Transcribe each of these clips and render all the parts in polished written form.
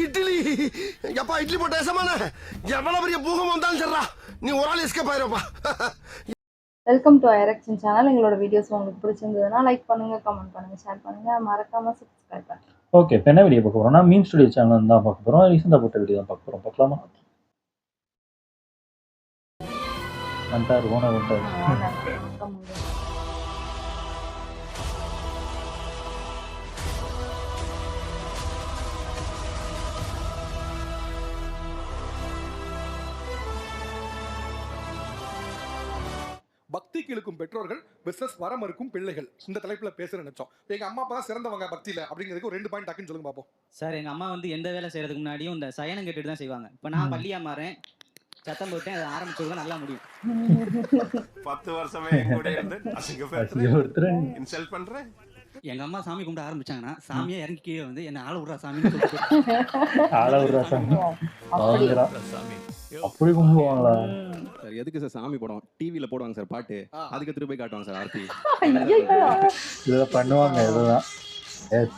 இட்லி எப்பா இட்லி போட்ட ஏசமான எவ்வளவு பெரிய பூகம் வந்தாலும் சரிடா நீ ஒரு ஆள் எஸ்கேப் ஆயிருப்பா. வெல்கம் டு ஐரக்ஷன் சேனல். எங்களோட வீடியோஸ் உங்களுக்கு பிடிச்சிருந்ததுன்னா லைக் பண்ணுங்க, கமெண்ட் பண்ணுங்க, ஷேர் பண்ணுங்க, மறக்காம சப்ஸ்கிரைப் பண்ணுங்க. ஓகே, இப்போ என்ன வீடியோ பார்க்க போறோம்னா மீன் ஸ்டுடியோ சேனல் தான் பார்க்க போறோம். ரீசெண்டாக போட்ட வீடியோ தான் பார்க்க போறோம். பார்க்கலாமா? வந்துட்டார் ஓனர் வந்துட்டார். பக்திக்கு இழுக்கும் பெற்றோர்கள் பிசினஸ் வர மறுக்கும் பிள்ளைகள் இந்த தலைப்புல பேச நினைச்சோம். எங்க அம்மா அப்பா தான் சிறந்தவங்க பக்தியில அப்படிங்கிறதுக்கு ஒரு 2 பாயிண்ட் டக்குன்னு சொல்லுங்க பாப்போம். சார், எங்க அம்மா வந்து எந்த வேலை செய்யறதுக்கு முன்னாடியும் இந்த சயனம் கேட்டுட்டு தான் செய்வாங்க. இப்போ நான் பள்ளியா மாறேன், சத்தம் போட்டேன், அதை ஆரம்பிச்சது நல்லா முடியும். 10 வருஷமே கூட இருந்து அசிங்கப்படுத்துறேன், இன்சல்ட் பண்றேன். எங்க அம்மா சாமி கும்பிட ஆரம்பிச்சாங்கன்னா சாமியா இறங்கி கீழே வந்து என்ன ஆள விடுறா சாமின்னு சொல்லிட்டு ஆள விடுறா சாமி அப்படி கும்பிடுவாங்களா சார்? எதுக்கு சார் சாமி படம் டிவில போடுவாங்க சார், பாட்டு அதுக்கு திருப்பி போய் காட்டுவாங்க சார் ஆர்த்தி. இதில் பண்ணுவாங்க. இதுதான்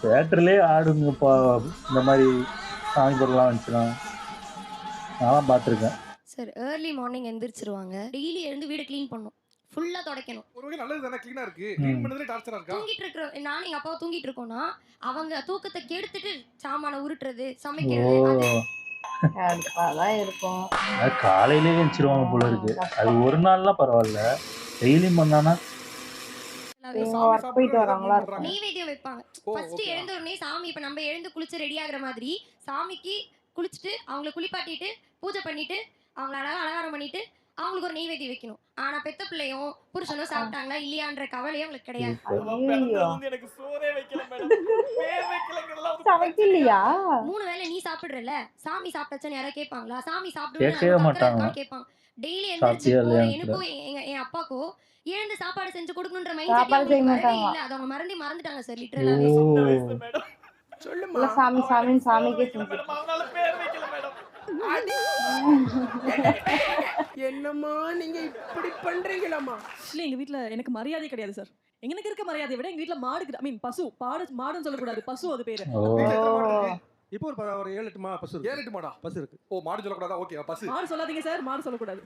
தேட்டர்லேயே ஆடுங்கப்பா இந்த மாதிரி சாமி படம்லாம் வந்துச்சுன்னா நான் பார்த்துருக்கேன். சார் ஏர்லி மார்னிங் எந்திரிச்சிருவாங்க, டெய்லி எழுந்து வீடு க்ளீன் பண்ணும், ஃபுல்லா துடைக்கணும். ஒரு வகை நல்லது தானே, க்ளீனா இருக்கு. க்ளீன் பண்ணதுல டார்ச்சரா இருக்கா? தூங்கிட்டு இருக்கிறோம், நானும் எங்க அப்பாவும் தூங்கிட்டு இருக்கோம்னா அவங்க தூக்கத்தை கெடுத்துட்டு சாமான உருட்டுறது, சமைக்கிறது அதான் இருக்கும். அது காலையிலே எழுந்திருவாங்க போல இருக்கு. அது ஒரு நாள்லாம் பரவாயில்ல, டெய்லியும் பண்ணானா போயிட்டு வராங்களா? நெய்வேத்தியம் வைப்பாங்க. ஃபர்ஸ்ட் எழுந்த உடனே சாமி, இப்ப நம்ம எழுந்து குளிச்சு ரெடி ஆகுற மாதிரி சாமிக்கு குளிச்சுட்டு அவங்களை குளிப்பாட்டிட்டு பூஜை பண்ணிட்டு அவங்கள அலங்காரம் பண்ணிட்டு அவங்களுக்கு ஒரு நெய்வேத்தியம் வைக்கணும். ஆனா பெத்த பிள்ளையும் புருஷனும் சாப்பிட்டாங்களா இல்லையான்ற கவலையே அவங்களுக்கு கிடையாது. எனக்கு சோறே வைக்கல மேடம், பேர் வைக்கலங்கறதெல்லாம் சமைக்கலையா? 3 வேளை நீ சாப்பிடுறல, சாமி சாப்பிட்டாச்சன்னு யாரா கேட்பாங்களா? சாமி கேட்கவே மாட்டாங்க. கேட்பாங்க. டெய்லி எந்திரிச்சு எனக்கும் என் அப்பாக்கோ எழுந்து சாப்பாடு செஞ்சு கொடுக்கணும்ன்ற மைண்ட் இல்ல, அது அவங்க மறந்துட்டாங்க சார். லிட்டரலாவே மேடம் சொல்லுமா, சாமி சாமின்னு சாமிக்கே செஞ்சு அதனால பேர் வைக்கல மேடம். என்னம்மா நீங்க இப்படி பண்றீங்களாமா? இல்ல, எங்க வீட்ல எனக்கு மரியாதை கிடையாது சார். எனக்கு இருக்க மரியாதையை விட எங்க வீட்ல மாடு, பசு, மாடுன்னு சொல்லக்கூடாது, பசு அது பேரு. இப்போ ஒரு 7-8 பசு இருக்கு. 7-8 மாடா பசு இருக்கு. ஓ, மாடு சொல்லக்கூடாதா? ஓகே, பசு. மாடு சொல்லாதீங்க சார், மாடு சொல்லக்கூடாது.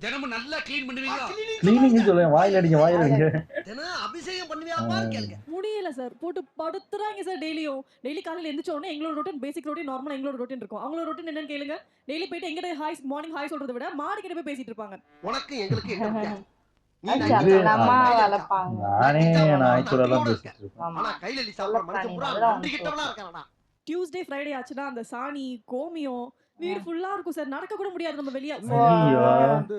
தினமும் நல்லா க்ளீன் பண்ணுவீங்க. கிளீனிங் சொல்லுவேன், வாயில் அடிங்க. தினம் அபிஷேகம் பண்ணுவியா பாரு கேளுங்க. முடியல சார், போட்டு படுத்துறாங்க சார். டெய்லி காலையில எந்திரிச்ச உடனே எங்களோட ரொட்டீன், பேசிக் ரொட்டீன், நார்மலா எங்களோட ரொட்டீன் இருக்கும். அவங்களோட ரொட்டீன் என்னன்னு கேளுங்க. டெய்லி போயிட்டு எங்கிட்ட ஹாய் மார்னிங் ஹாய் சொல்றதை விட மாடு கிட்ட போய் பேசிட்டு இருப்பாங்க. உனக்கு எங்களுக்கு என்ன வித்தியாசம்? நானே நாய்க்குறலாம் பேசிட்டு இருக்கேன். ஆனா கையில நீ சாப்பிடுற மனுஷன் பூரா நன்றி கிட்டவனா இருக்கானடா. டியூஸ்டே ஃப்ரைடே ஆச்சுன்னா அந்த சாணி கோமியம் வீடு ஃபுல்லா இருக்கும் சார். நடக்க கூட முடியாது நம்ம வெளிய. வந்து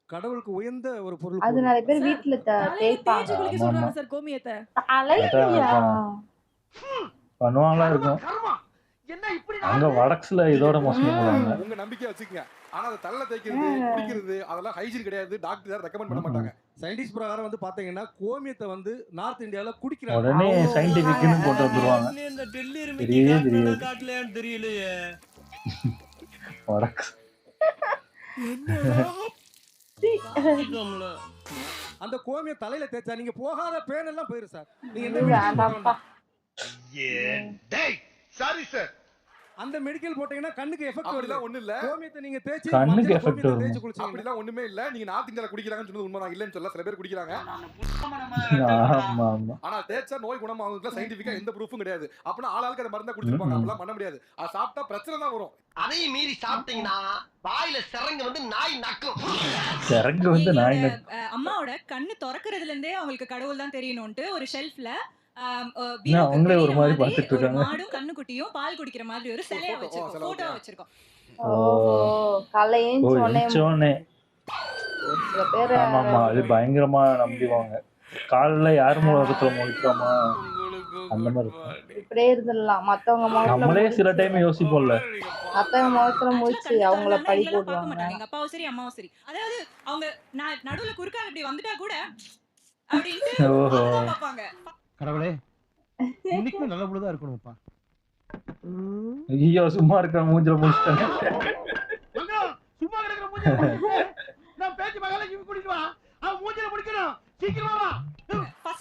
கடவுளுக்கு உயர்ந்த ஒரு பொருள். அது நிறைய பேர் வீட்ல தேய்ப்பாங்க. குளிக்க சொல்றாங்க சார் கோமியத்தை. பண்ணுவாங்களா இருக்கும். என்ன இப்படி அங்க வடக்ஸ்ல இதோட மோசமா போறாங்க. உங்க நம்பிக்கை வச்சுக்கங்க. ஆனா அது தள்ள தேய்க்கிறது, குடிக்கிறது அதெல்லாம் ஹைஜீன் கிடையாது. டாக்டர் யாரும் ரெக்கமெண்ட் பண்ண மாட்டாங்க. சயின்டிஸ்ட் பிரகாரம் வந்து பாத்தீங்கன்னா கோமியத்தை வந்து நார்த் இந்தியால குடிக்கிறாங்க. உடனே சயின்டிபிக்னு போட்டு வந்துருவாங்க. இந்த டெல்லி தெரியுது காட்டலன்னு தெரியலையே. வடக்ஸ் அந்த கோமிய தலையில தேய்ச்சா நீங்க போகாத பேன் எல்லாம் போயிரும் சார். நீங்க டேய் சாரி சார், அந்த மெடிக்கல் போட்டீங்கன்னா கண்ணுக்கு எஃபெக்ட் வரல. ஒண்ணு இல்ல, கோமியத்தை நீங்க தேய்ச்சி கண்ணுக்கு எஃபெக்ட் வரும். தேய்ச்சி குளிச்சீங்க அப்படிலாம் ஒண்ணுமே இல்ல. நீங்க நார்த் இந்தியால குடிக்கறாங்கன்னு சொன்னது உண்மைதான். இல்லன்னு சொல்ல, சில பேர் குடிக்கறாங்க. ஆமா ஆமா. ஆனா தேய்ச்சா நோய் குணமாகுதுல சயின்டிஃபிக்கா எந்த ப்ரூஃபும் கிடையாது. அப்பனா ஆளாளுக்கு அந்த மருந்தை குடிச்சிருப்பாங்க. அப்பலாம் பண்ண முடியாது. அது சாப்பிட்டா பிரச்சனை தான் வரும். அதையும் மீறி சாப்பிட்டீங்கன்னா வாயில சிரங்கு வந்து நாய் நக்கும். சிரங்கு வந்து நாய் நக்கும். அம்மாவோட கண்ணு திறக்கிறதுல இருந்தே அவங்களுக்கு கடவுள் தான் தெரியணும்னு ஒரு ஷெல்ஃப்ல அவங்களே ஒரு மாதிரி பார்த்துட்டு இருக்காங்க. மாடும் கண்ணுக்குட்டியும் பால் குடிக்கிற மாதிரி ஒரு சிலையா வச்சிருக்கோம், போட்டோ வச்சிருக்கோம். காலையில சொன்னே ஆமா, அது பயங்கரமா நம்பிடுவாங்க. காலைல யார் மூலத்துல முழிக்கிறோமா அந்த மாதிரி இப்படியே இருந்துடலாம். மத்தவங்க நம்மளே சில டைம் யோசிப்போம்ல, மத்தவங்க முகத்துல முழிச்சு அவங்கள பழி போடுவாங்க. எங்க அப்பாவும் சரி அம்மாவும் சரி, அதாவது அவங்க நடுவுல குறுக்கால இப்படி வந்துட்டா கூட அப்படின்ட்டு பாப்பாங்க. கடவுளே இன்னைக்கு நல்ல பொழுதா இருக்கணும்ப்பா. ஐயோ சும்மா இருக்க மூஞ்சில முடிச்சிட்டாங்க. சும்மா கிடக்குற மூஞ்சில நான் பேச்சு மகளே இவ குடிக்கு வா. அவ மூஞ்சில முடிக்கணும். சீக்கிரமா வா.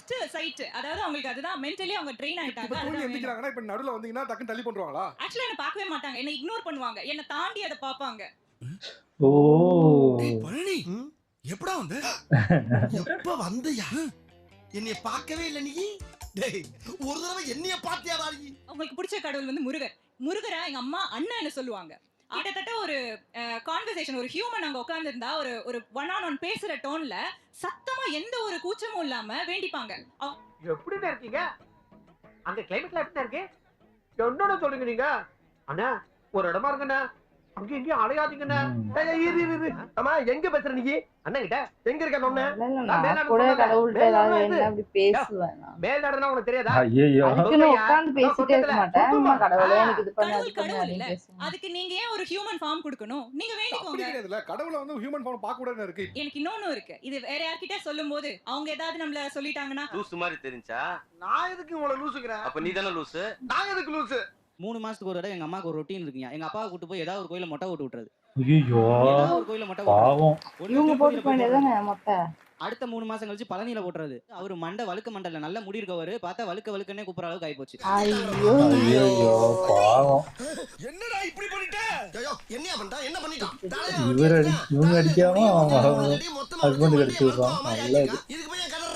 ஃபர்ஸ்ட் சைட், அதாவது அவங்களுக்கு அதுதான் மென்டலி அவங்க ட்ரெயின் ஆயிட்டாங்க. இப்ப தூங்கி எந்திரிக்கிறாங்கன்னா இப்ப நடுவுல வந்தீங்கன்னா டக்குன்னு தள்ளி பண்றாங்களா? ஆக்சுவலா என்ன பார்க்கவே மாட்டாங்க, என்ன இக்னோர் பண்ணுவாங்க, என்ன தாண்டி அதை பார்ப்பாங்க. ஓ பழனி எப்படா வந்து எப்ப வந்தயா? என்னைய பார்க்கவே இல்ல நீ. டேய் ஒரு தடவை என்னைய பாத்தியாடா நீ? அவங்களுக்கு பிடிச்ச கடவுள் வந்து முருகர். முருகரை எங்க அம்மா அண்ணன்னு சொல்லுவாங்க. கிட்டத்தட்ட ஒரு கான்வர்சேஷன், ஒரு ஹியூமன் அங்க உட்கார்ந்திருந்தா ஒரு ஒன் ஆன் ஒன் பேசுற டோன்ல சத்தமா எந்த ஒரு கூச்சமும் இல்லாம வேண்டிப்பாங்க. எப்படிண்ணே இருக்கீங்க? அந்த கிளைமேட்ல எப்படி இருக்கு? என்னன்னு சொல்லுங்க நீங்க? அண்ணா ஒரு இடமா இருங்கண்ணா, அங்க எங்கேயும் அலையாதீங்கண்ணா. ஆமா எங்க பேசுற நீ? அண்ணா கிட்ட எங்க இருக்க நொண்ணே? நான் கூட கடவுள்கிட்ட ஏதாவது வேணும்னா அப்படி பேசுவேன். மேல்நாடுனா உனக்கு தெரியாதா? ஐயோ அதுக்குன்னு உட்கார்ந்து பேசிட்டே இருக்க மாட்டேன். அம்மா கடவுளே எனக்கு இது பண்ண அது கடவுள் பண்ண கடவுள் இல்ல, அப்படின்னு பேசுவேன். அதுக்கு நீங்க ஏன் ஒரு ஹியூமன் ஃபார்ம் கொடுக்கணும்? நீங்க அப்படி வேண்டிக்கோங்க. கிடையாதுல்ல, கடவுளை வந்து ஹியூமன் ஃபார்ம் பார்க்க கூடாதுன்னு இருக்கு. எனக்கு இன்னொன்னு இருக்கு, இது வேற யார்கிட்ட சொல்லும்போது அவங்க ஏதாவது நம்மள சொல்லிட்டாங்கன்னா லூசு மாதிரி தெரிஞ்சா நான் எதுக்கு உங்களை லூசுக்கிறேன்? அப்ப நீ தானே லூசு. நான் எதுக்கு லூசு? 3 மாசத்துக்கு ஒரு தடவை எங்க அம்மாக்கு ஒரு ரொட்டீன் இருக்குங்க. எங்க அப்பாவை கூட்டு போய் ஏதாவது ஒரு கோயில மொட்டை போட்டு விட்டுறது. ஐயோ ஏதாவது ஒரு கோயில மொட்டை போட்டு பாவம். இவங்க போட்டு வேண்டியதானே மொட்டை. அடுத்த 3 மாசம் கழிச்சு பழனியில போட்டுறது. அவரு மண்டை வழுக்க மண்டல நல்ல முடி இருக்கவரு பார்த்தா வழுக்கன்னே கூப்பிடுற அளவுக்கு ஆகி போச்சு. ஐயோ ஐயோ பாவம். என்னடா இப்படி பண்ணிட்ட? ஐயோ என்னையா பண்ணிட்டா? என்ன பண்ணிட்டான்? இவங்க அடிக்காம அவங்க ஹஸ்பண்ட் அடிச்சு விடுறான். நல்லது. இதுக்கு போய் கதற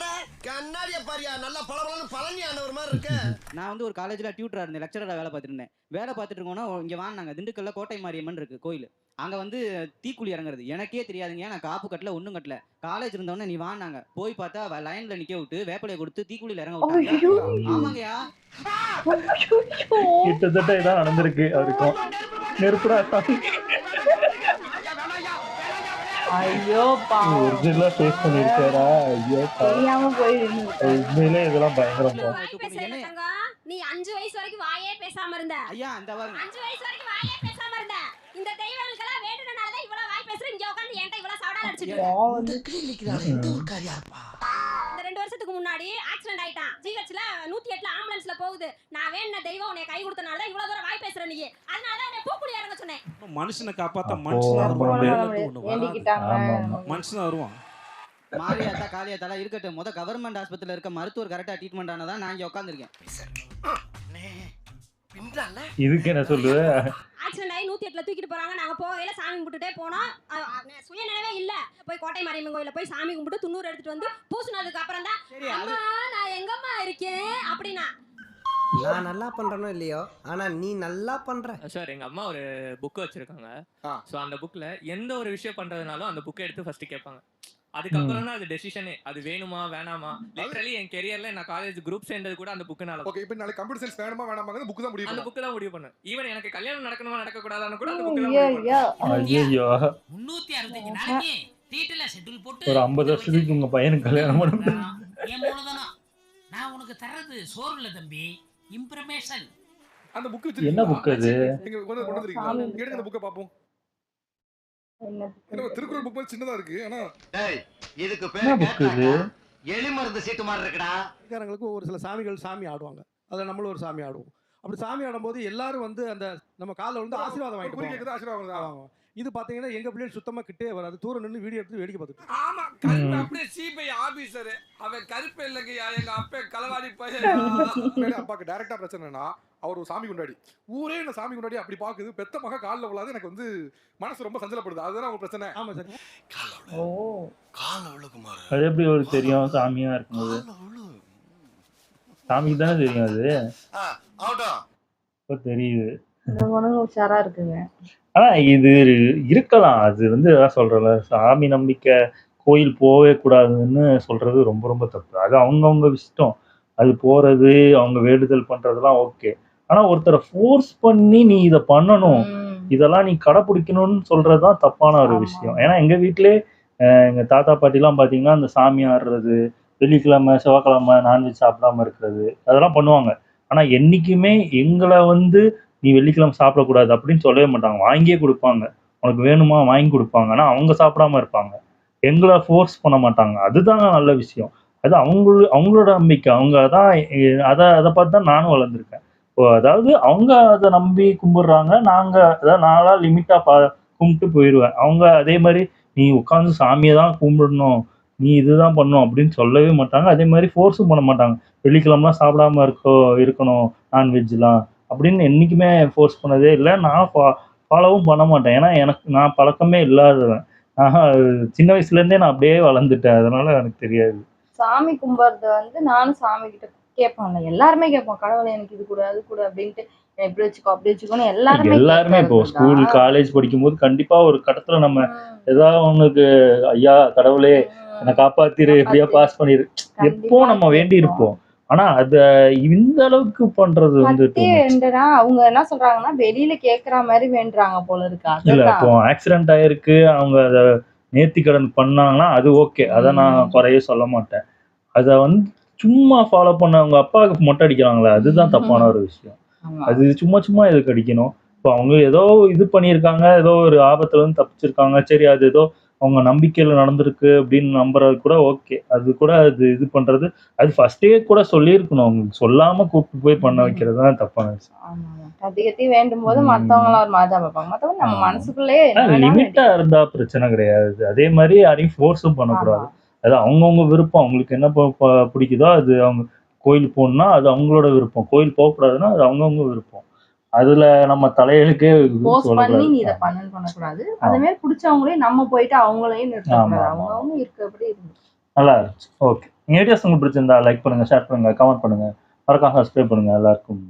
கண்ணாடிய பாரியா நல்லா பளபளன்னு பழனி ஆனவர் மாதிரி இருக்க. நான் வந்து ஒரு காலேஜ்ல டியூட்டரா இருந்தேன், லெக்சரரா வேலை பார்த்துட்டு இருந்தேன். வேலை பார்த்துட்டு இருக்கோம்னா இங்க வாங்க திண்டுக்கல்ல கோட்டை மாரியம்மன் இருக்கு கோயில். அங்க வந்து தீக்குழி இறங்குறது எனக்கே தெரியாதுங்க. நான் காப்பு கட்டல ஒண்ணும் கட்டல. காலேஜ் இருந்தவொடனே நீ வாங்க போய் பார்த்தா லைன்ல நிக்க விட்டு வேப்பலையை கொடுத்து தீக்குழியில இறங்க விட்டாங்க. ஆமாங்கயா, கிட்டத்தட்ட இதான் நடந்திருக்கு அவருக்கும். நெருப்புடா ஐயோ பாவம். ஒரிஜினலா ஃபேஸ் பண்ணிருக்காரா? ஐயோ தெரியாம போயிடுது. உண்மையிலே இதெல்லாம் பயங்கரம் தான். நீ 5 வயசு வரைக்கும் வாயே பேசாம இருந்த. ஐயா அந்த பாருங்க 5 வயசு வரைக்கும் வாயே பேசாம இருந்த. இந்த தெய்வங்களுக்கெல்லாம் வேண்டுனனால தான் இவ்வளவு வாய் பேசுற. இங்க உட்கார்ந்து என்கிட்ட இவ்வளவு சவடால அடிச்சிட்டு இந்த 2 வருஷத்துக்கு முன்னாடி ஆக்சிடென்ட் ஆயிட்டான். ஜிஹெச்ல 108ல ஆம்புலன்ஸ்ல போகுது. நான் வேணுன தெய்வம் உன்னை கை கொடுத்தனால தான் இவ்வளவு தூரம் வாய் பேசுற நீ. அதனால தான் என்ன பூக்குழி இறங்க சொன்னேன். மனுஷனை காப்பாத்த வேண்டிக்கிட்டாங்க. மனுஷன் வருவான். மாரியாத்தா காளியாத்தால இருக்கட்டும். கவர்மெண்ட் ஆஸ்பத்திரியில இருக்க மருத்துவர் கரெக்டா ட்ரீட்மெண்ட் ஆனதான் நான் இங்க உட்கார்ந்திருக்கேன். இதுக்கு என்ன சொல்லுவ? ஆக்சிடென்ட் ஆகி 108ல தூக்கிட்டு போறாங்க. நாங்க போகையில சாமி கும்பிட்டுட்டே போனோம். சுய நினைவே இல்ல. போய் கோட்டை மாரியம்மன் கோயில போய் சாமி கும்பிட்டு துண்ணூறு எடுத்துட்டு வந்து பூசினதுக்கு அப்புறம் தான் அம்மா நான் எங்கம்மா இருக்கேன் அப்படினா. நான் நல்லா பண்றேனோ இல்லையோ, ஆனா நீ நல்லா பண்ற. சார் எங்க அம்மா ஒரு புக் வச்சிருக்காங்க. சோ அந்த புக்ல எந்த ஒரு விஷயம் பண்றதுனாலும் அந்த புக்கை எடுத்து ஃபர்ஸ்ட் கேட்பாங்க. அதுக்கப்புறம் தான் அது டெசிஷனே. அது வேணுமா வேணாமா. லிட்டரலி என் கெரியர்ல நான் காலேஜ் குரூப் சேர்ந்தது கூட அந்த புக்குனால. ஓகே இப்போ நாளைக்கு கம்ப்யூட்டர் சயின்ஸ் வேணுமா வேணாமாங்க புக் தான் முடிவு அந்த புக் தான் முடிவு பண்ணு. ஈவன் எனக்கு கல்யாணம் நடக்கணுமா நடக்க கூடாதான்னு கூட அந்த புக் தான் ஐயோ முடிவு பண்ணு. ஐயோ 365 நாளைக்கு டீட்டெயிலா ஷெட்யூல் போட்டு ஒரு 50 வருஷத்துக்கு உங்க பையனுக்கு கல்யாணம் பண்ணணும். என் மூலதானா நான் உனக்கு தரது சோறு இல்ல தம்பி, இன்ஃபர்மேஷன். அந்த புக் என்ன புக் அது? நீங்க கொண்டு வந்துறீங்களா? எடுங்க அந்த புக்கை பாப்போம். என்ன திருக்குறள் புக் மாதிரி சின்னதா இருக்கு. ஆனா டேய் இதுக்கு என்ன புக் இது? எலி மருந்து சீட்டு மாதிரி இருக்குடா. காரங்களுக்கு ஒரு சில சாமிகள் சாமி ஆடுவாங்க. அதுல நம்மளும் ஒரு சாமி ஆடுவோம். அப்படி சாமி ஆடும்போது எல்லாரும் வந்து அந்த நம்ம கால்ல வந்து ஆசீர்வாதம் வாங்கிட்டு போவாங்க. ஆசீர்வாதம். இது பாத்தீங்கன்னா எங்க பிள்ளைகள் சுத்தமா கிட்டே வராது. தூரம் நின்னு வீடியோ எடுத்து வேடிக்கை பார்த்துட்டு. ஆமா கருப்பு அப்படியே சிபிஐ ஆபீசர். அவன் கருப்பு இல்லைங்கய்யா, எங்க அப்பா களவாடி பையன். அப்பாக்கு டைரக்டா பிரச்சனைனா அவர் ஒரு சாமி கொண்டாடி. ஊரே என்ன சாமி கொண்டாடி அப்படி பாக்குது. பெத்த மக கால்ல விழாது. எனக்கு வந்து மனசு ரொம்ப சஞ்சலப்படுது. அதுதான் ஒரு பிரச்சனை. ஆமா சார். ஓ கால்ல விழுகுமாறு. அது எப்படி ஒரு தெரியும் சாமியா இருக்கும்போது? சாமிக்கு தானே தெரியும் அது. இப்போ தெரியுது. இந்த மனு உஷாரா இருக்குங்க. ஆனா இது இருக்கலாம். அது வந்து அதான் சொல்றேன்ல, சாமி நம்பிக்கை கோயில் போகவே கூடாதுன்னு சொல்றது ரொம்ப ரொம்ப தப்பு. அது அவங்கவுங்க இஷ்டம். அது போறது அவங்க வேண்டுதல் பண்றதெல்லாம் ஓகே. ஆனா ஒருத்தரை ஃபோர்ஸ் பண்ணி நீ இதை பண்ணணும், இதெல்லாம் நீ கடைப்பிடிக்கணும்னு சொல்றதுதான் தப்பான ஒரு விஷயம். ஏன்னா எங்க வீட்டிலே எங்க தாத்தா பாட்டிலாம் பாத்தீங்கன்னா அந்த சாமி ஆடுறது, வெள்ளிக்கிழமை செவ்வாய்க்கிழமை நான்வெஜ் சாப்பிடாம இருக்கிறது அதெல்லாம் பண்ணுவாங்க. ஆனா என்னைக்குமே எங்களை வந்து நீ வெள்ளிக்கிழமை சாப்பிடக்கூடாது அப்படின்னு சொல்லவே மாட்டாங்க. வாங்கியே கொடுப்பாங்க. உனக்கு வேணுமா வாங்கி கொடுப்பாங்க. ஆனால் அவங்க சாப்பிடாம இருப்பாங்க. எங்களை ஃபோர்ஸ் பண்ண மாட்டாங்க. அதுதாங்க நல்ல விஷயம். அது அவங்களோட நம்பிக்கை. அவங்க தான் அதை பார்த்து தான் நானும் வளர்ந்துருக்கேன். அதாவது அவங்க அதை நம்பி கும்பிடுறாங்க. அதாவது நான்லாம் லிமிட்டாக கும்பிட்டு போயிடுவேன். அவங்க அதே மாதிரி நீ உட்காந்து சாமியை தான் கும்பிடணும், நீ இதுதான் பண்ணணும் அப்படின்னு சொல்லவே மாட்டாங்க. அதே மாதிரி ஃபோர்ஸும் பண்ண மாட்டாங்க. வெள்ளிக்கிழமைலாம் சாப்பிடாம இருக்கணும் நான்வெஜ்லாம் அப்படின்னு என்னைக்குமே ஃபோர்ஸ் பண்ணதே இல்ல. நான் ஃபாலோவும் பண்ண மாட்டேன். ஏன்னா நான் பழக்கமே இல்லாதவன். சின்ன வயசுலேருந்தே நான் அப்படியே வளர்ந்துட்டேன். அதனால எனக்கு தெரியாது. சாமி கும்பிட்றது வந்து நானும் சாமி கிட்ட கேட்பாங்க. எல்லாருமே கேட்போம். கடவுளே எனக்கு இது கொடு, அது கொடு அப்படின்ட்டு இப்படி வச்சுக்கோ, அப்படி வச்சுக்கோன்னு எல்லாருமே இப்போ ஸ்கூல், காலேஜ் படிக்கும்போது கண்டிப்பா ஒரு கட்டத்துல நம்ம ஏதாவது ஒண்ணுக்கு ஐயா கடவுளே என்னை காப்பாத்திரு, எப்படியா பாஸ் பண்ணிரு, எப்போ நம்ம வேண்டி இருப்போம். ஆனா அத இந்த அளவுக்கு பண்றது வந்து அவங்க என்ன சொல்றாங்கன்னா வெளியில கேக்குற மாதிரி வேண்டுறாங்க போல இருக்கு. இல்ல இப்போ ஆக்சிடென்ட் ஆயிருக்கு, அவங்க அத நேர்த்திக்கடன் பண்ணாங்கன்னா அது ஓகே, அதை நான் குறைய சொல்ல மாட்டேன். அத வந்து சும்மா ஃபாலோ பண்ண அவங்க அப்பாவுக்கு மொட்டை அடிக்கிறாங்களே, அதுதான் தப்பான ஒரு விஷயம். அது சும்மா எதுக்கு அடிக்கணும்? இப்போ அவங்க ஏதோ இது பண்ணியிருக்காங்க, ஏதோ ஒரு ஆபத்துல இருந்து தப்பிச்சிருக்காங்க, சரி அது ஏதோ அவங்க நம்பிக்கையில நடந்திருக்கு அப்படின்னு நம்புறது கூட ஓகே. அது கூட அது இது பண்றது, அது ஃபர்ஸ்டே கூட சொல்லியிருக்கணும். அவங்களுக்கு சொல்லாம கூப்பிட்டு போய் பண்ண வைக்கிறது தான் தப்பான விஷயம். கத்தி வேண்டும் போது மத்தவங்கள ஒரு மாதிரி தான் பார்ப்பாங்க. மத்தவங்க நம்ம மனசுக்குள்ளே லிமிட்டா இருந்தா பிரச்சனை கிடையாது. அதே மாதிரி யாரையும் ஃபோர்ஸும் பண்ணக்கூடாது. அது அவங்கவுங்க விருப்பம். அவங்களுக்கு என்ன பிடிக்குதோ அது அவங்க கோயில் போகணும்னா அது அவங்களோட விருப்பம். கோயில் போகக்கூடாதுன்னா அது அவங்கவுங்க விருப்பம். அதுல நம்ம தலையெழுக்கே பண்ணி நீ இதை பண்ணக்கூடாது. அதே மாதிரி பிடிச்சவங்களையும் நம்ம போயிட்டு அவங்களையும் நிறுத்தக்கூடாது. அவங்கவுங்க இருக்கிறபடி இருக்கு. நல்லா இருந்துச்சு. ஓகே. வீடியோஸ் உங்களுக்கு பிடிச்சிருந்தா லைக் பண்ணுங்க, ஷேர் பண்ணுங்க, கமெண்ட் பண்ணுங்க, மறக்காம சப்ஸ்கிரைப் பண்ணுங்க. எல்லாருக்கும்